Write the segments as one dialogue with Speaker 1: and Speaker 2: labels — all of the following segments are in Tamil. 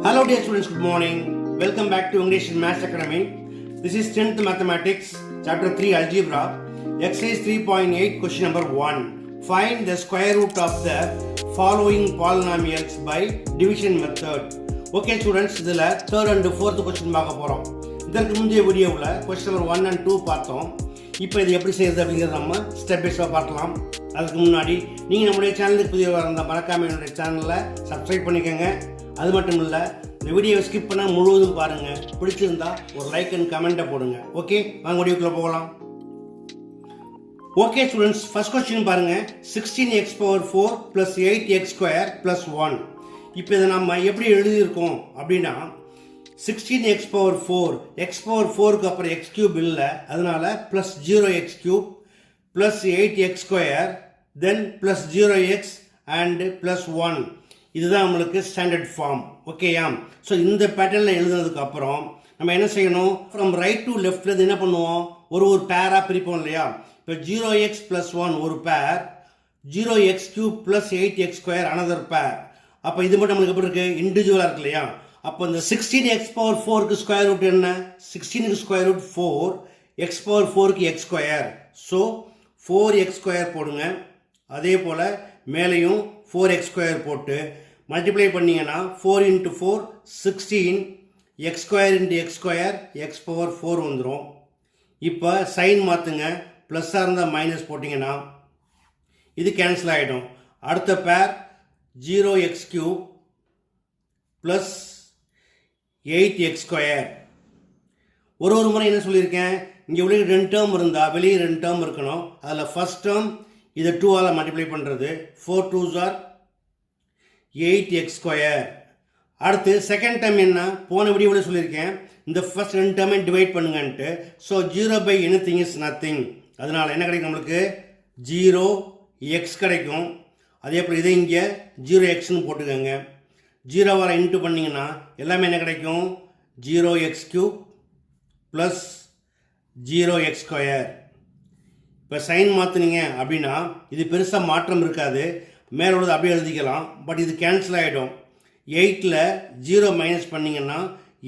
Speaker 1: Hello dear students, good morning. Welcome back to English and Maths Academy. This is 10th Mathematics, Chapter 3 Algebra, Exercise 3.8, question number 1. Find the square root of the following polynomials by division method. Okay students, இதில் third and fourth question பார்க்க போகிறோம். இதற்கு முந்தைய வீடியோவில் question number 1 and 2 பார்த்தோம். இப்போ இது எப்படி செய்யுது அப்படிங்கிறத நம்ம ஸ்டெப் பை ஸ்டெப் பார்க்கலாம். அதுக்கு முன்னாடி நீங்கள் நம்முடைய சேனலுக்கு புதியவராக இருந்தால் மறக்காமல் என்னுடைய சேனலை சப்ஸ்கிரைப் பண்ணிக்கோங்க. அது மட்டும் இல்லை, இந்த வீடியோவை ஸ்கிப் பண்ணால் முழுவதும் பாருங்கள். பிடிச்சிருந்தா ஒரு லைக் அண்ட் கமெண்ட்டை போடுங்க. ஓகே, வாங்க வீடியோக்குள்ளே போகலாம். ஓகே ஸ்டூடெண்ட்ஸ், ஃபர்ஸ்ட் கொஸ்டின் பாருங்கள். 16x⁴ + 8x² + 1. இப்போ இதை நம்ம எப்படி எழுதியிருக்கோம் அப்படின்னா, 16x⁴ x⁴ அப்புறம் x³ இல்லை, அதனால +0x³ + 8x² then +0x and +1. இதுதான் நம்மளுக்கு ஸ்டாண்டர்ட் ஃபார்ம். ஓகேயா? ஸோ இந்த பேட்டர்னில் எழுதுனதுக்கு அப்புறம் நம்ம என்ன செய்யணும், ஃப்ரம் ரைட் டு லெஃப்ட்ல என்ன பண்ணுவோம், ஒரு பேராக பிரிப்போம் இல்லையா? இப்போ 0x + 1 ஒரு பேர், 0x³ + 8x² அனதர் பேர். அப்போ இது மட்டும் நம்மளுக்கு எப்படி இருக்கு, இண்டிவிஜுவலாக இருக்கு இல்லையா? அப்போ இந்த 16x⁴ ஸ்கொயர் ரூட் என்ன, 16க்கு square root 4, x⁴ x². So 4x² போடுங்க. அதே போல் மேலேயும் 4x² போட்டு மல்டிப்ளை பண்ணிங்கன்னா 4 × 4 16, x² × x², x⁴ வந்துடும். இப்போ சைன் மாற்றுங்க, ப்ளஸ்ஸாக இருந்தால் மைனஸ் போட்டிங்கன்னா இது கேன்சல் ஆகிடும். அடுத்த பேர் 0x³ + 8x². ஒரு முறை என்ன சொல்லியிருக்கேன், இங்கே உள்ள 2 டேர்ம் இருந்தால் வெளியே 2 டேர்ம் இருக்கணும். அதில் ஃபர்ஸ்ட் டேர்ம் இதை 2ஆல் மல்டிப்ளை பண்ணுறது, 4 2s are 8x². அடுத்து செகண்ட் டேர்ம் என்ன, போன வீடியோவில் சொல்லியிருக்கேன், இந்த ஃபர்ஸ்ட் 2 டேர்மை டிவைட் பண்ணுங்கன்ட்டு. So 0/anything is nothing. அதனால் என்ன கிடைக்கும், நம்மளுக்கு 0x கிடைக்கும். அதே போல் இதை இங்கே 0xன்னு போட்டுக்கோங்க. 0 இன்ட்டு பண்ணிங்கன்னா எல்லாமே என்ன கிடைக்கும், 0x³ + 0x². இப்போ சைன் மாற்றினீங்க அப்படின்னா இது பெருசாக மாற்றம் இருக்காது, மேலே உள்ளது அப்படியே எழுதிக்கலாம். பட் இது கேன்சல் ஆகிடும். 8ல் 0 மைனஸ் பண்ணிங்கன்னா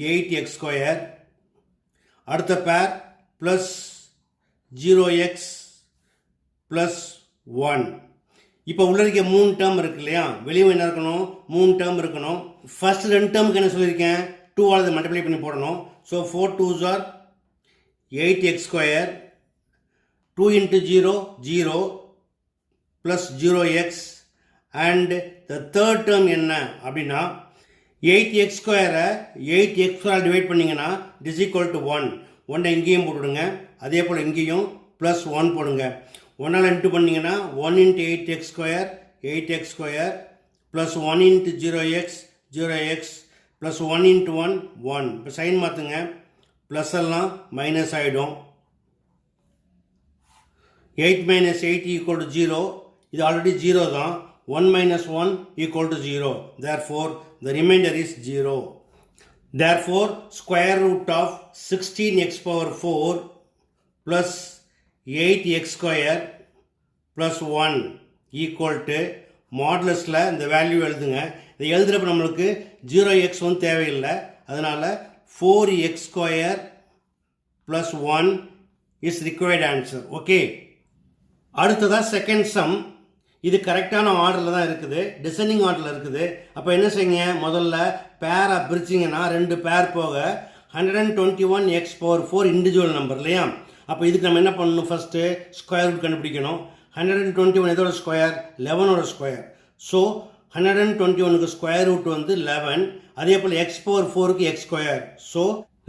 Speaker 1: 8x². அடுத்த பேர் ப்ளஸ் 0x + 1. இப்போ உள்ள இருக்க 3 டேர்ம் இருக்கு இல்லையா, வெளியே என்ன இருக்கணும், 3 டேர்ம் இருக்கணும். ஃபர்ஸ்ட் 2 டேர்முக்கு என்ன சொல்லியிருக்கேன், 2ஆல் மல்டிப்ளை பண்ணி போடணும். So 4 2s are 8x². 2 × 0 0 + 0x and the third term என்ன அப்படின்னா 8x² 8x² டிவைட் பண்ணிங்கன்னா it is equal to 1. 1 இங்கேயும் போட்டுடுங்க. அதே போல் இங்கேயும் +1 போடுங்க. 1ஆல் இன்ட்டு பண்ணிங்கன்னா 1 × 8x² 8x² + 1 × 0x 0x + 1 × 1 1. இப்போ சைன் மாற்றுங்க, ப்ளஸ் எல்லாம் மைனஸ் ஆகிடும். 8 - 8 = 0. இது ஆல்ரெடி 0 தான். 1 - 1 = 0. Therefore, the remainder is 0. Therefore, square root of 16x⁴ + 8x² + 1 = மாடுலஸில் இந்த வேல்யூ எழுதுங்க. இதை எழுதுகிறப்ப நம்மளுக்கு 0x வந்து தேவையில்லை, அதனால் 4x² + 1 is required answer. Okay, அடுத்ததாக செகண்ட் சம். இது கரெக்டான ஆர்டரில் தான் இருக்குது, டிசெண்டிங் ஆர்டரில் இருக்குது. அப்போ என்ன செய்யுங்க, முதல்ல பேரை பிரிச்சிங்கன்னா 2 பேர் போக 121x⁴ இண்டிவிஜுவல் நம்பர் இல்லையா? அப்போ இதுக்கு நம்ம என்ன பண்ணணும், ஃபஸ்ட்டு ஸ்கொயர் ரூட் கண்டுபிடிக்கணும். 121 எதோட ஸ்கொயர், 11ஓட ஸ்கொயர். ஸோ 121க்கு ஸ்கொயர் ரூட் வந்து 11. அதே போல் x⁴ x². ஸோ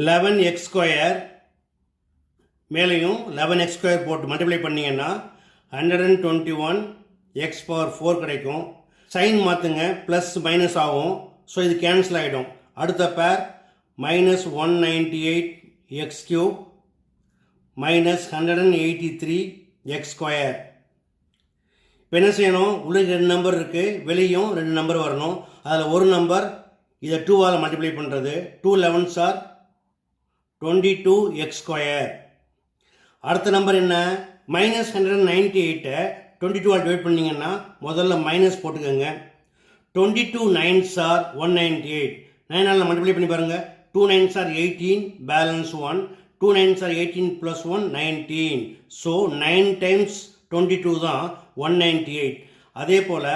Speaker 1: 11x² மேலேயும் 11x² போட்டு மல்டிப்ளை பண்ணிங்கன்னா 121x⁴ கிடைக்கும். சைன் மாற்றுங்க, ப்ளஸ் மைனஸ் ஆகும். ஸோ இது கேன்சல் ஆகிடும். அடுத்த பேர் -198x³ -183x². இப்போ என்ன செய்யணும், உள்ள 2 நம்பர் இருக்குது, வெளியும் 2 நம்பர் வரணும். அதில் ஒரு நம்பர் இதை 2ஆல் மல்டிப்ளை பண்ணுறது. 2 11s are 22x². அடுத்த நம்பர் என்ன, -198 22ஆல் டிவைட் பண்ணிங்கன்னா முதல்ல மைனஸ் போட்டுக்கோங்க. 22 9s are 198. 9 மல்டிப்ளை பண்ணி பாருங்கள். 2 9s are 18, balance 1. 2 9s are 18 plus 1, 19. So 9 times 22 தான் 198. அதே போல்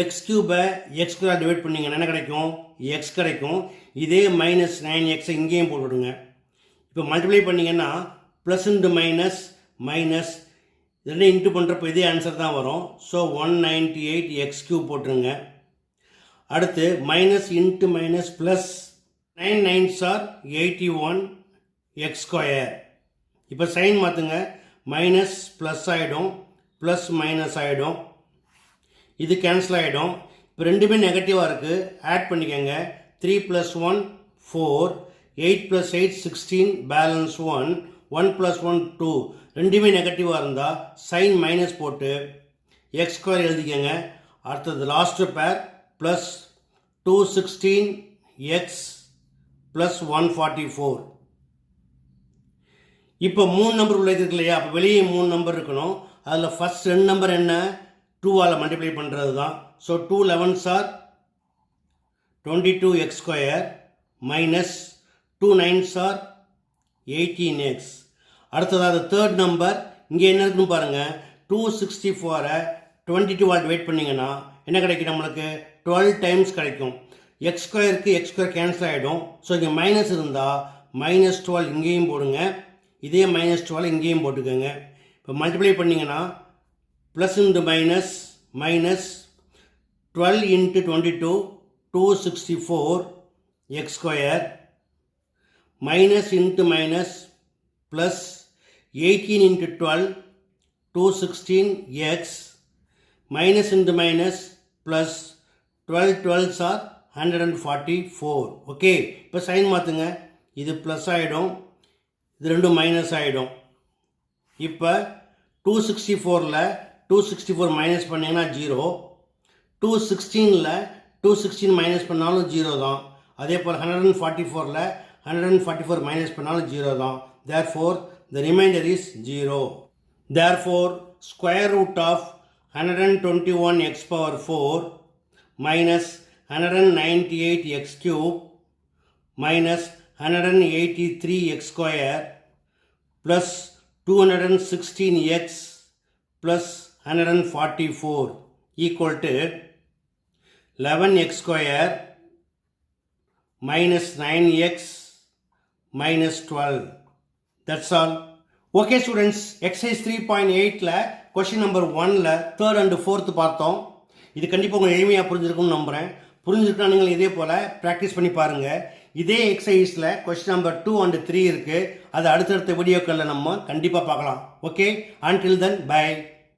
Speaker 1: எக்ஸ் கியூபை எக்ஸ் ஸ்கொயர் டிவைட் பண்ணிங்கன்னா என்ன கிடைக்கும்? எக்ஸ் கிடைக்கும். இதே மைனஸ் 9x இங்கேயும் போட்டுவிடுங்க. இப்போ மல்டிப்ளை பண்ணிங்கன்னா ப்ளஸ் இன்ட்டு மைனஸ் மைனஸ் ரெண்டு இன்ட்டு பண்ணுறப்போ இதே ஆன்சர் தான் வரும். ஸோ 198 எக்ஸ் கியூப் போட்டுருங்க. அடுத்து minus into minus plus 9 9s are 81 X square. இப்போ சைன் மாற்றுங்க. மைனஸ் ப்ளஸ் ஆகிடும், ப்ளஸ் மைனஸ் ஆகிடும், இது கேன்சல் ஆகிடும். இப்போ ரெண்டுமே நெகட்டிவாக இருக்குது, ஆட் பண்ணிக்கோங்க. 3 + 1 4, 8 + 8 16, பேலன்ஸ் 1, 1 + 1 2. ரெண்டுமே நெகட்டிவாக இருந்தால் சைன் மைனஸ் போட்டு எக்ஸ் ஸ்கொயர் எழுதிக்கோங்க. அடுத்தது லாஸ்ட்டு பேர் ப்ளஸ் 216 எக்ஸ் ப்ளஸ் 144. இப்போ 3 நம்பர் உள்ள இருக்கு இல்லையா? அப்போ வெளியே 3 நம்பர் இருக்கணும். அதில் ஃபஸ்ட் 2 நம்பர் என்ன? 2ஆல் மல்டிப்ளை பண்ணுறது தான். So 2 11s are 22 X square minus 2 9s are 18x. அடுத்ததாக தேர்ட் நம்பர் இங்கே என்ன இருக்குன்னு பாருங்கள். 264 22ஆல் டிவைட் பண்ணிங்கன்னா என்ன கிடைக்கும்? நம்மளுக்கு 12 டைம்ஸ் கிடைக்கும். எக்ஸ் ஸ்கொயருக்கு எக்ஸ் ஸ்கொயர் கேன்சல் ஆகிடும். ஸோ இங்கே மைனஸ் இருந்தால் மைனஸ் 12 இங்கேயும் போடுங்க, இதே மைனஸ் 12 இங்கேயும் போட்டுக்கோங்க. இப்போ மல்டிப்ளை பண்ணிங்கன்னா plus into minus minus 12 into 22 264 X square minus into minus plus 18 into 12 216 X minus into minus plus 12 12s are 144. Okay, இப்போ சைன் மாற்றுங்க. இது ப்ளஸ் ஆகிடும், இது ரெண்டும் மைனஸ் ஆகிடும். இப்போ 264ல் 264 மைனஸ் பண்ணிங்கன்னா 0, 216ல் 216 மைனஸ் பண்ணாலும் 0 தான். அதே போல் 144ல் 144 மைனஸ் பண்ணாலும் 0 தான். Therefore the remainder is 0. Therefore square root of 121 x power 4 minus 198 x cube minus 183 x square plus 216 x plus 144 equal to 11 x square minus 9x minus 12. That's all. Okay students, exercise 3.8ல question number 1ல third and fourth பார்த்தோம். இது கண்டிப்பாக உங்களுக்கு எளிமையாக புரிஞ்சிருக்கும்னு நம்புகிறேன். புரிஞ்சிருக்கா நீங்கள் இதே போல் ப்ராக்டிஸ் பண்ணி பாருங்கள். இதே எக்ஸசைஸில் கொஸ்டின் நம்பர் 2 and 3 இருக்குது. அது அடுத்தடுத்த வீடியோக்களில் நம்ம கண்டிப்பாக பார்க்கலாம். Okay, until then bye.